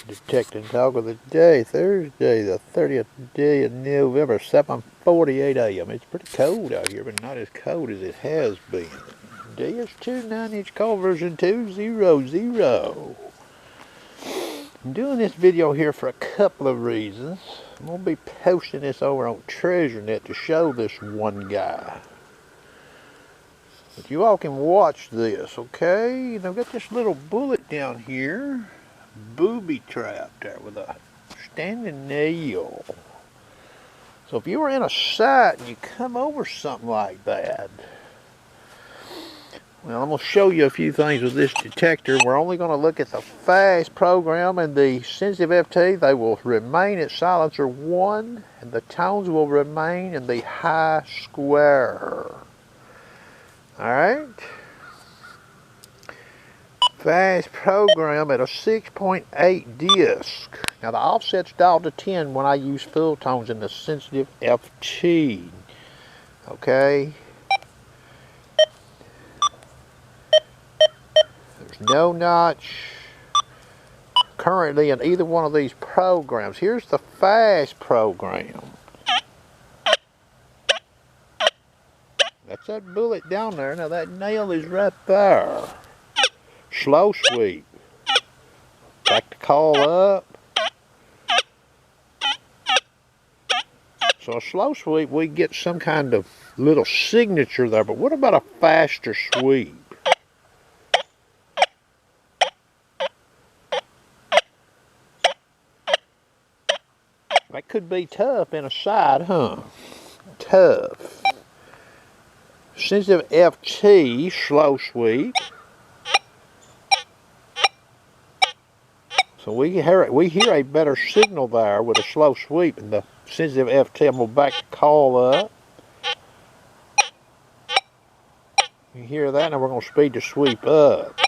Detecting Dog of the Day, Thursday, the 30th day of November, 7:48 a.m. It's pretty cold out here, but not as cold as it has been. DS2 9-inch call version 200. I'm doing this video here for a couple of reasons. I'm going to be posting this over on TreasureNet to show this one guy. But you all can watch this, okay? And I've got this little bullet down here. Booby trap there with a standing nail. So if you were in a site and you come over something like that, well, I'm going to show you a few things with this detector. We're only going to look at the fast program and the sensitive FT. They will remain at silencer 1 and the tones will remain in the high square. Alright? Fast program at a 6.8 disc. Now the offset's dialed to 10 when I use full tones in the sensitive FT. Okay? There's no notch currently in either one of these programs. Here's the fast program. That's that bullet down there. Now that nail is right there. Slow sweep. Back to call up. So a slow sweep, we get some kind of little signature there, but what about a faster sweep? That could be tough in a side, huh? Tough. Sensitive FT, slow sweep. So we hear a better signal there with a slow sweep and the sensitive FT. I'm going to back the call up. You hear that? Now we're going to speed the sweep up.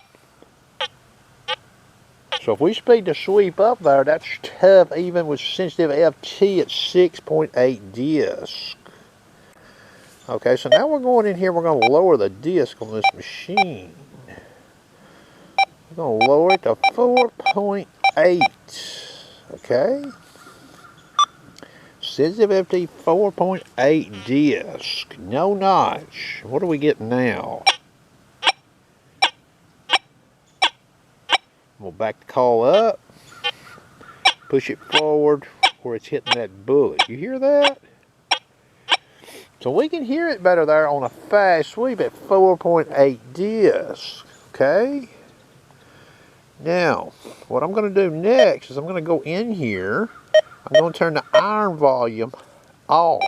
So if we speed the sweep up there, that's tough even with sensitive FT at 6.8 disc. Okay, so now we're going in here, we're going to lower the disc on this machine. We're going to lower it to 4.8. Okay? Sensitive FT 4.8 disc. No notch. What are we getting now? We'll back the call up. Push it forward where it's hitting that bullet. You hear that? So we can hear it better there on a fast sweep at 4.8 disc. Okay? Now, what I'm going to do next is I'm going to go in here. I'm going to turn the iron volume off.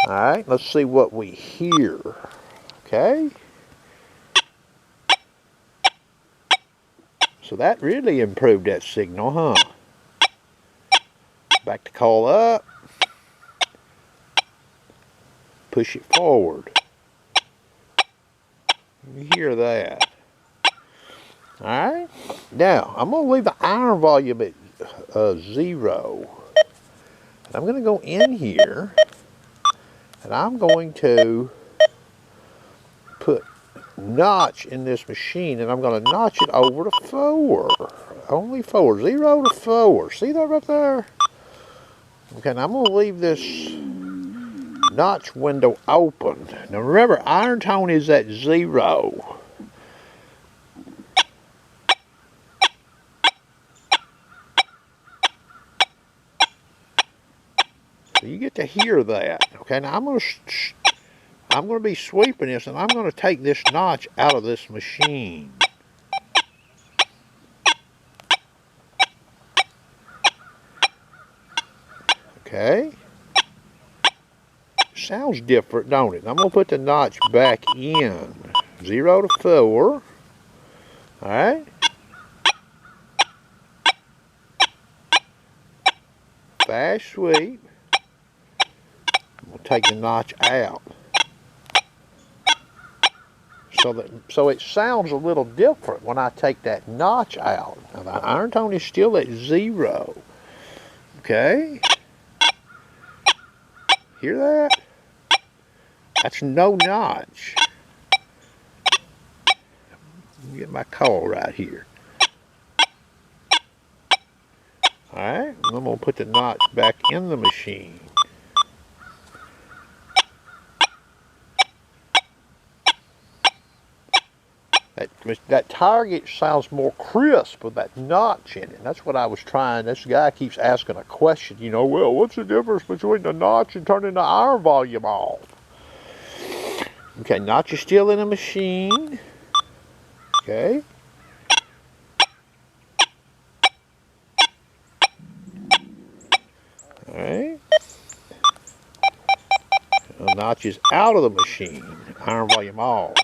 Alright, let's see what we hear. Okay? So that really improved that signal, huh? Back to call up. Push it forward. You hear that? Alright? Now, I'm going to leave the iron volume at 0. And I'm going to go in here and I'm going to put notch in this machine and I'm going to notch it over to 4. Only 4. 0 to 4. See that right there? Okay, now I'm going to leave this notch window open. Now remember, iron tone is at 0. So you get to hear that. Okay, now I'm going to be sweeping this and I'm going to take this notch out of this machine. Okay. Sounds different, don't it? I'm going to put the notch back in. 0 to 4. Alright. Fast sweep. We'll take the notch out. So it sounds a little different when I take that notch out. Now the iron tone is still at 0. Okay? Hear that? That's no notch. Let me get my call right here. Alright, I'm going to put the notch back in the machine. That target sounds more crisp with that notch in it. That's what I was trying. This guy keeps asking a question, you know, well, what's the difference between the notch and turning the iron volume off? Okay, notch is still in the machine. Okay. Alright. The notch is out of the machine. Iron volume off.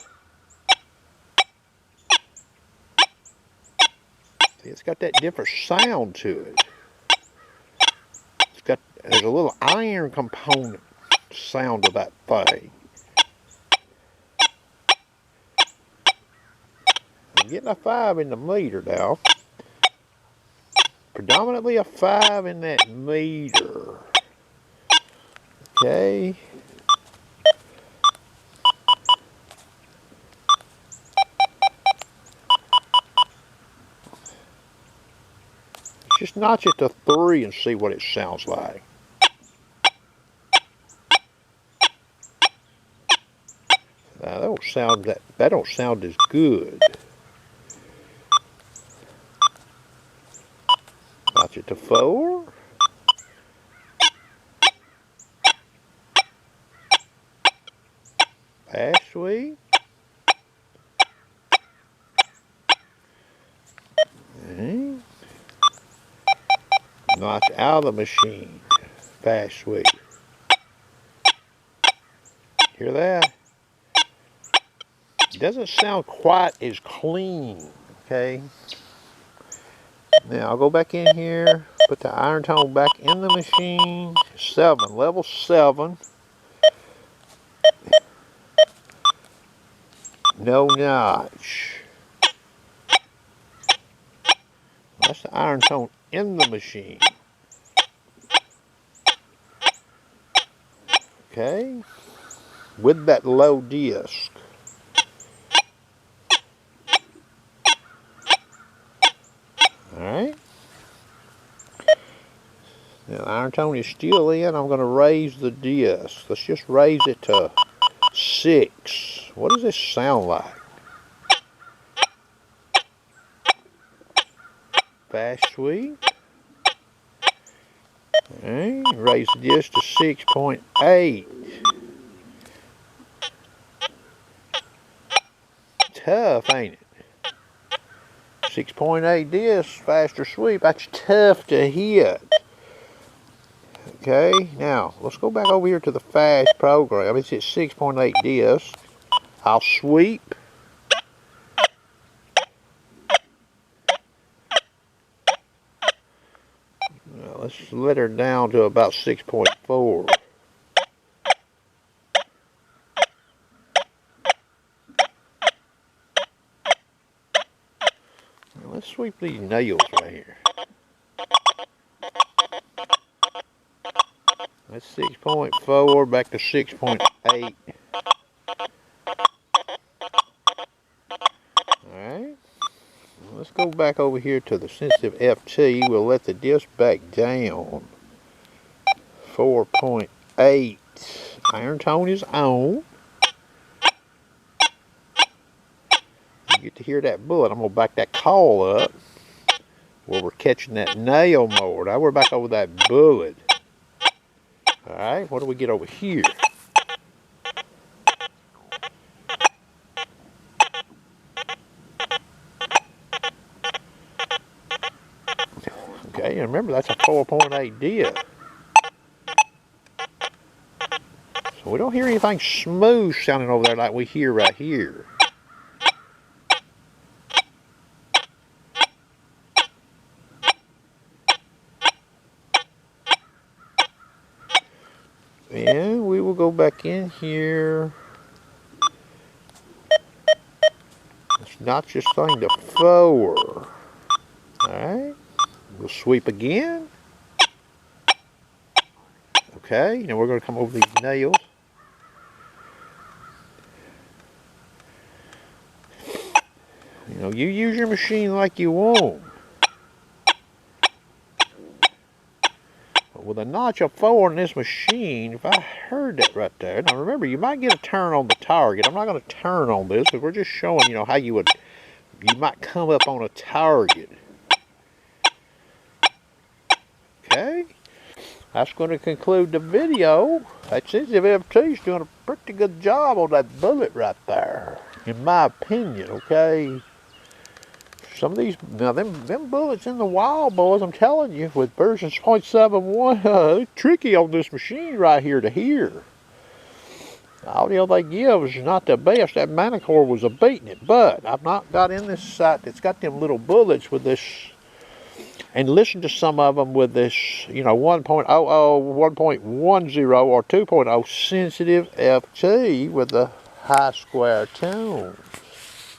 See, it's got that different sound to it. There's a little iron component sound to that thing. I'm getting a 5 in the meter now. Predominantly a 5 in that meter. Okay. Just notch it to 3 and see what it sounds like. Now that don't sound as good. Notch it to 4. Fast sweep. Okay. Notch out of the machine. Fast sweep. Hear that? It doesn't sound quite as clean. Okay. Now I'll go back in here, put the iron tone back in the machine. 7, level 7. No notch. That's the iron tone in the machine. Okay. With that low disc. Alright. Now the iron tone is still in. I'm going to raise the disc. Let's just raise it to 6. What does this sound like? Fast sweep. Alright. Raise the disc to 6.8. Tough, ain't it? 6.8 disc, faster sweep. That's tough to hit. Okay, now let's go back over here to the fast program. It's at 6.8 disc. I'll sweep. Now let's let her down to about 6.4. Let's sweep these nails right here. That's 6.4 back to 6.8. Alright. Let's go back over here to the sensitive FT. We'll let the disc back down. 4.8. Iron tone is on. You get to hear that bullet. I'm going to back that call up where we're catching that nail more. Now we're back over that bullet. Alright, what do we get over here? Okay, and remember that's a 4.8 disc. So we don't hear anything smooth sounding over there like we hear right here. And we will go back in here. Let's notch this thing to 4. Alright. We'll sweep again. Okay, now we're going to come over these nails. You know, you use your machine like you want. with a notch of 4 in this machine, if I heard that right there. Now remember, you might get a turn on the target. I'm not going to turn on this, but we're just showing, you know, how you might come up on a target. Okay, that's going to conclude the video. That Sensitive FT's doing a pretty good job on that bullet right there, in my opinion, okay? Some of these, now them bullets in the wild, boys, I'm telling you, with version 0.71, they're tricky on this machine right here to hear. The audio they give is not the best. That Manticore was a beating it, but I've not got in this sight that's got them little bullets with this, and listen to some of them with this, you know, 1.00, 1.10, or 2.0 sensitive FT with the high square tones.